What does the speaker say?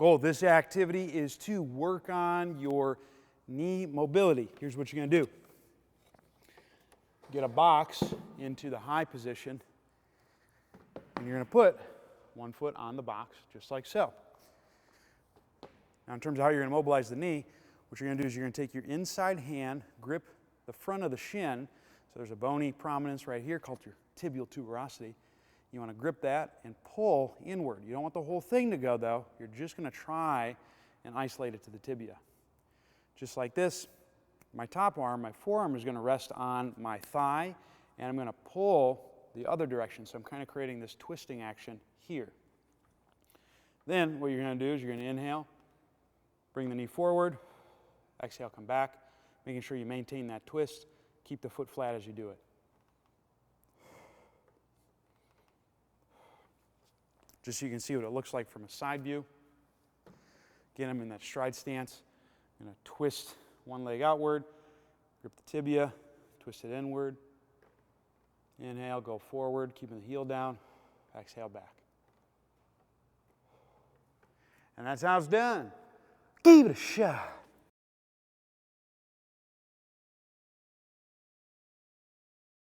goal of this activity is to work on your knee mobility. Here's what you're going to do. Get a box into the high position, and you're going to put one foot on the box, just like so. Now, in terms of how you're going to mobilize the knee, what you're going to do is you're going to take your inside hand, grip the front of the shin. So there's a bony prominence right here called your tibial tuberosity. You want to grip that and pull inward. You don't want the whole thing to go, though. You're just going to try and isolate it to the tibia. Just like this, my top arm, my forearm is going to rest on my thigh, and I'm going to pull the other direction. So I'm kind of creating this twisting action here. Then what you're going to do is you're going to inhale, bring the knee forward, exhale, come back, making sure you maintain that twist. Keep the foot flat as you do it. Just so you can see what it looks like from a side view. Again, I'm in that stride stance. I'm going to twist one leg outward, grip the tibia, twist it inward. Inhale, go forward, keeping the heel down. Exhale, back. And that's how it's done. Give it a shot.